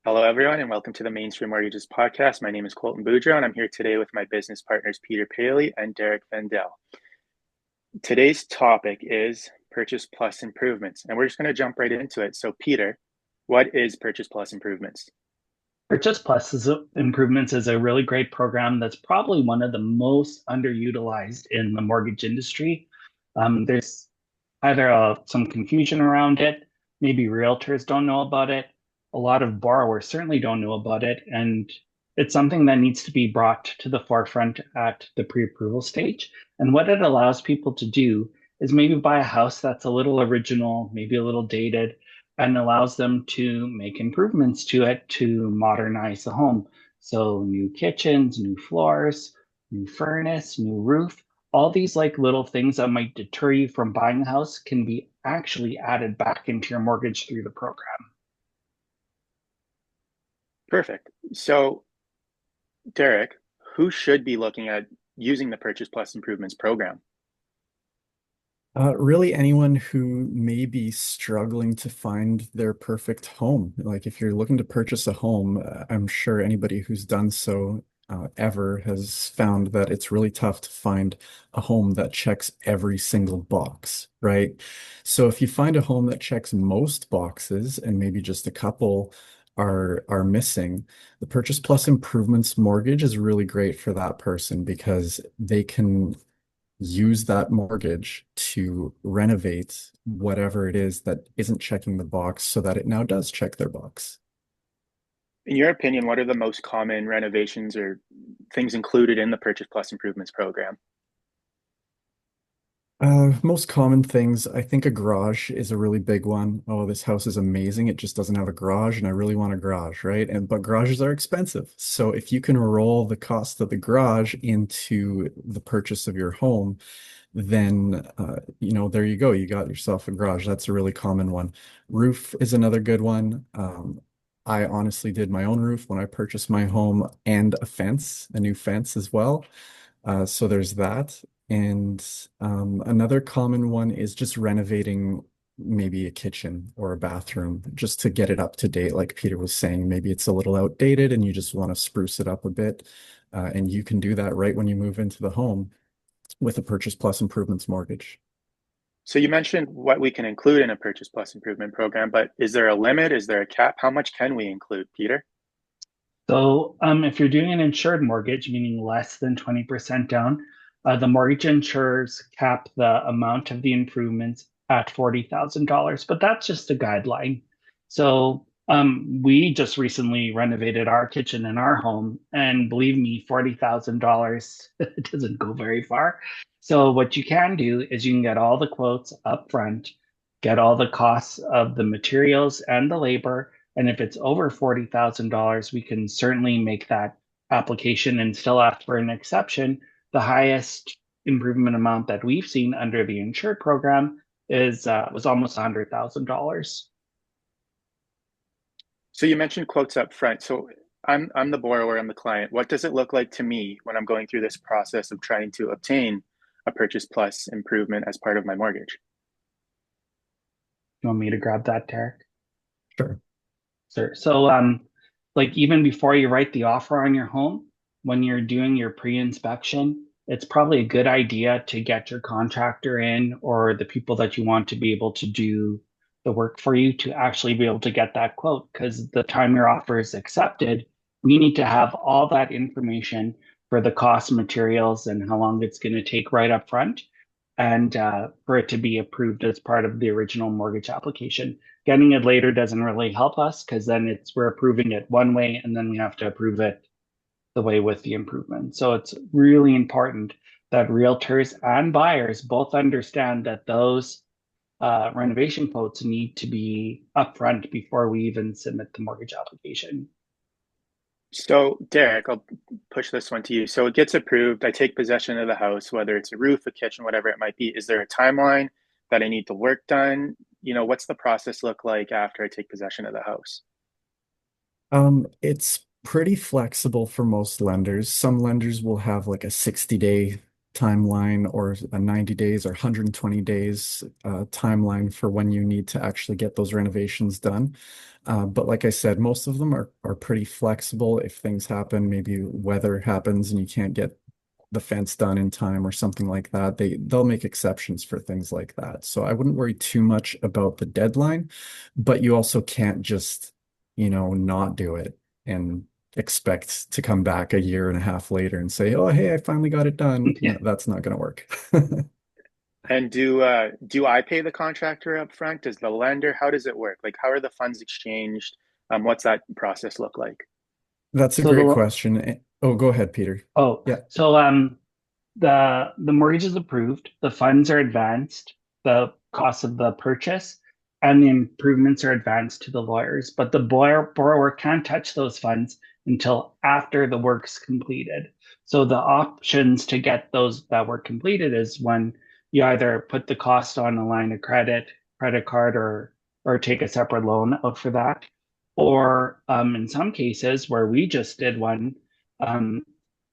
Hello, everyone, and welcome to the Mainstream Mortgages Podcast. My name is Colton Boudreau, and I'm here today with my business partners, Peter Paley and Derek Vendel. Today's topic is Purchase Plus Improvements, and we're just going to jump right into it. So, Peter, what is Purchase Plus Improvements? Purchase Plus Improvements is a really great program that's probably one of the most underutilized in the mortgage industry. There's either some confusion around it, maybe realtors don't know about it, a lot of borrowers certainly don't know about it, and it's something that needs to be brought to the forefront at the pre-approval stage. And what it allows people to do is maybe buy a house that's a little original, maybe a little dated, and allows them to make improvements to it to modernize the home. So new kitchens, new floors, new furnace, new roof, all these like little things that might deter you from buying a house can be actually added back into your mortgage through the program. Perfect. So, Derek, who should be looking at using the Purchase Plus Improvements program? Really, anyone who may be struggling to find their perfect home. Like if you're looking to purchase a home, I'm sure anybody who's done so ever has found that it's really tough to find a home that checks every single box, right? So if you find a home that checks most boxes and maybe just a couple are missing, the Purchase Plus Improvements mortgage is really great for that person because they can use that mortgage to renovate whatever it is that isn't checking the box so that it now does check their box. In your opinion, what are the most common renovations or things included in the Purchase Plus Improvements program? Most common things, I think a garage is a really big one. Oh, this house is amazing. It just doesn't have a garage, and I really want a garage, right? And but garages are expensive. So if you can roll the cost of the garage into the purchase of your home, then there you go. You got yourself a garage. That's a really common one. Roof is another good one. I honestly did my own roof when I purchased my home and a new fence as well. So there's that. And another common one is just renovating maybe a kitchen or a bathroom just to get it up to date. Like Peter was saying, maybe it's a little outdated and you just want to spruce it up a bit. And you can do that right when you move into the home with a Purchase Plus Improvements mortgage. So you mentioned what we can include in a Purchase Plus Improvement program, but is there a limit? Is there a cap? How much can we include, Peter? So if you're doing an insured mortgage, meaning less than 20% down, the mortgage insurers cap the amount of the improvements at $40,000, but that's just a guideline. So we just recently renovated our kitchen in our home, and believe me, $40,000 doesn't go very far. So what you can do is you can get all the quotes up front, get all the costs of the materials and the labor, and if it's over $40,000, we can certainly make that application and still ask for an exception. The highest improvement amount that we've seen under the insured program is was almost $100,000. So you mentioned quotes up front. So I'm the borrower, I'm the client. What does it look like to me when I'm going through this process of trying to obtain a Purchase Plus improvement as part of my mortgage? You want me to grab that, Derek? Sure. Sure. So like even before you write the offer on your home, when you're doing your pre-inspection, it's probably a good idea to get your contractor in or the people that you want to be able to do the work for you to actually be able to get that quote. Because the time your offer is accepted, we need to have all that information for the cost of materials and how long it's going to take right up front, and for it to be approved as part of the original mortgage application. Getting it later doesn't really help us because then we're approving it one way and then we have to approve it the way with the improvement. So it's really important that realtors and buyers both understand that those renovation quotes need to be upfront before we even submit the mortgage application. So, Derek, I'll push this one to you. So it gets approved. I take possession of the house, whether it's a roof, a kitchen, whatever it might be. Is there a timeline that I need the work done? What's the process look like after I take possession of the house? It's pretty flexible for most lenders. Some lenders will have like a 60-day timeline or a 90 days or 120 days timeline for when you need to actually get those renovations done. But like I said, most of them are pretty flexible. If things happen, maybe weather happens and you can't get the fence done in time or something like that, they'll make exceptions for things like that. So I wouldn't worry too much about the deadline, but you also can't just, not do it and expect to come back a year and a half later and say, "Oh, hey, I finally got it done." No, Yeah. that's not going to work. And do I pay the contractor up front? Does the lender? How does it work? Like, how are the funds exchanged? What's that process look like? That's a So great the question. Oh, go ahead, Peter. oh, Yeah. so the mortgage is approved, the funds are advanced, the cost of the purchase and the improvements are advanced to the lawyers, but the borrower can't touch those funds until after the work's completed. So the options to get those that work completed is when you either put the cost on a line of credit, credit card, or take a separate loan out for that. Or in some cases where we just did one, um,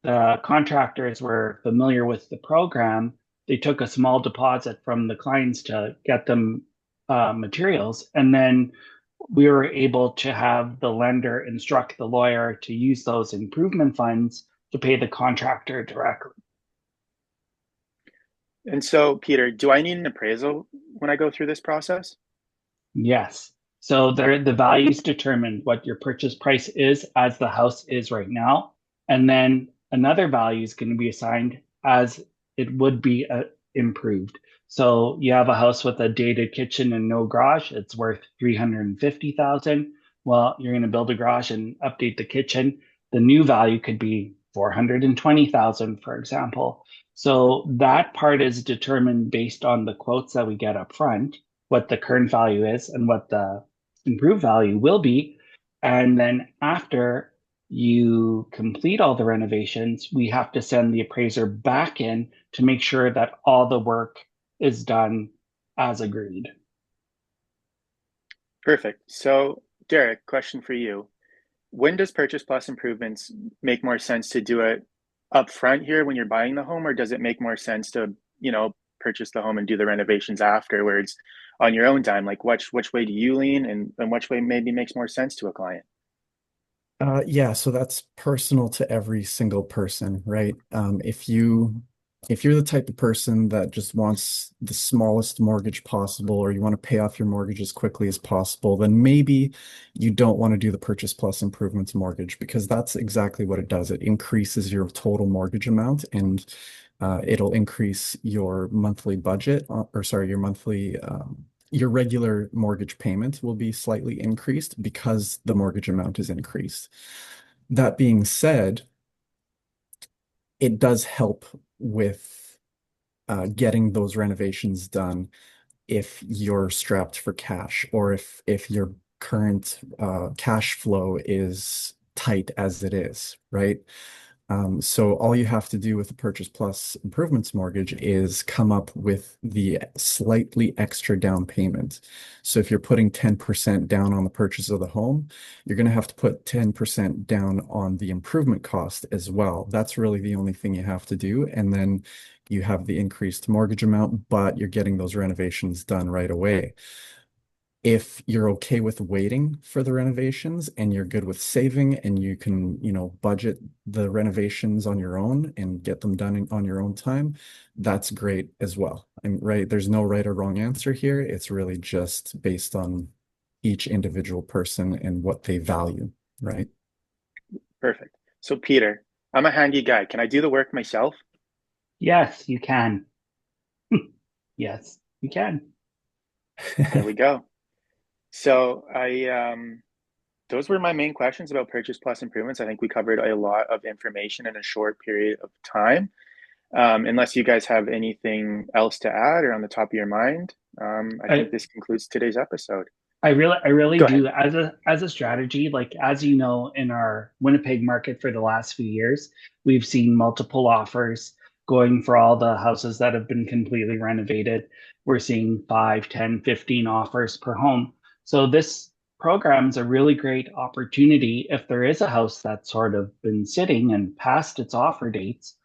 the contractors were familiar with the program. They took a small deposit from the clients to get them materials, and then we were able to have the lender instruct the lawyer to use those improvement funds to pay the contractor directly. And so, Peter, do I need an appraisal when I go through this process? Yes. So the values determine what your purchase price is as the house is right now. And then another value is going to be assigned as it would be improved. So you have a house with a dated kitchen and no garage, it's worth 350,000. Well, you're going to build a garage and update the kitchen. The new value could be 420,000, for example. So that part is determined based on the quotes that we get up front, what the current value is and what the improved value will be. And then after you complete all the renovations, we have to send the appraiser back in to make sure that all the work is done as agreed. Perfect. So, Derek, question for you. When does purchase plus improvements make more sense to do it up front here when you're buying the home, or does it make more sense to, purchase the home and do the renovations afterwards on your own time? Like which way do you lean and which way maybe makes more sense to a client? Yeah, so that's personal to every single person, right? If you're the type of person that just wants the smallest mortgage possible, or you want to pay off your mortgage as quickly as possible, then maybe you don't want to do the purchase plus improvements mortgage, because that's exactly what it does. It increases your total mortgage amount, and it'll increase your monthly budget, or sorry, your regular mortgage payment will be slightly increased because the mortgage amount is increased. That being said, it does help with getting those renovations done if you're strapped for cash, or if your current cash flow is tight as it is, right? So all you have to do with the Purchase Plus Improvements mortgage is come up with the slightly extra down payment. So if you're putting 10% down on the purchase of the home, you're going to have to put 10% down on the improvement cost as well. That's really the only thing you have to do. And then you have the increased mortgage amount, but you're getting those renovations done right away. If you're okay with waiting for the renovations and you're good with saving and you can, budget the renovations on your own and get them done on your own time, that's great as well. And right, there's no right or wrong answer here. It's really just based on each individual person and what they value, right? Perfect. So, Peter, I'm a handy guy. Can I do the work myself? Yes, you can. Yes, you can. There we go. So those were my main questions about purchase plus improvements. I think we covered a lot of information in a short period of time. Unless you guys have anything else to add or on the top of your mind, I think I, this concludes today's episode. I really Go ahead. do as a strategy, like as you know, in our Winnipeg market for the last few years, we've seen multiple offers going for all the houses that have been completely renovated. We're seeing 5, 10, 15 offers per home. So this program's a really great opportunity if there is a house that's sort of been sitting and past its offer dates.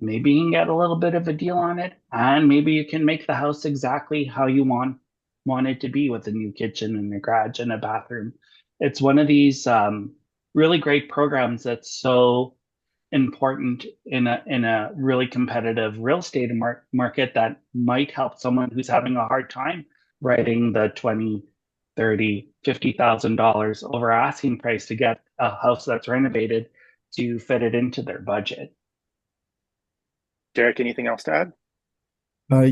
maybe you can get a little bit of a deal on it, and maybe you can make the house exactly how you want it to be with a new kitchen and a garage and a bathroom. It's one of these really great programs that's so important in a really competitive real estate market that might help someone who's having a hard time writing the 20, 30, $50,000 over asking price to get a house that's renovated to fit it into their budget. Derek, anything else to add?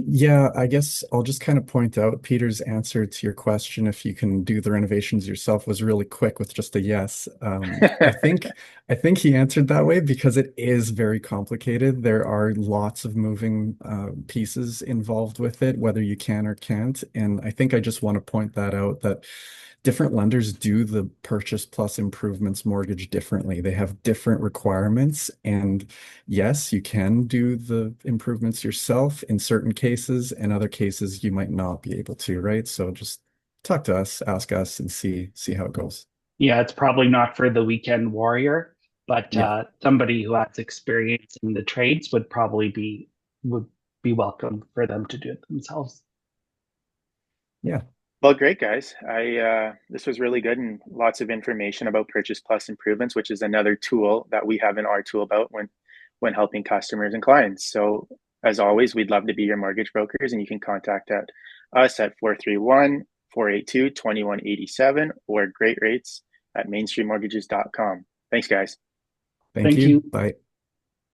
Yeah, I guess I'll just kind of point out Peter's answer to your question, if you can do the renovations yourself, was really quick with just a yes. I think he answered that way because it is very complicated. There are lots of moving pieces involved with it, whether you can or can't. And I think I just want to point that out that different lenders do the purchase plus improvements mortgage differently. They have different requirements. And yes, you can do the improvements yourself in certain cases. In other cases, you might not be able to, right? So just talk to us, ask us, and see how it goes. Yeah, it's probably not for the weekend warrior, but Yeah. somebody who has experience in the trades would be welcome for them to do it themselves. Yeah. Well, great guys. I this was really good and lots of information about Purchase Plus improvements, which is another tool that we have in our tool belt when helping customers and clients. So as always, we'd love to be your mortgage brokers, and you can contact us at 431-482-2187 or great rates at mainstreammortgages.com. Thanks, guys. Thank Thank you. you. Bye.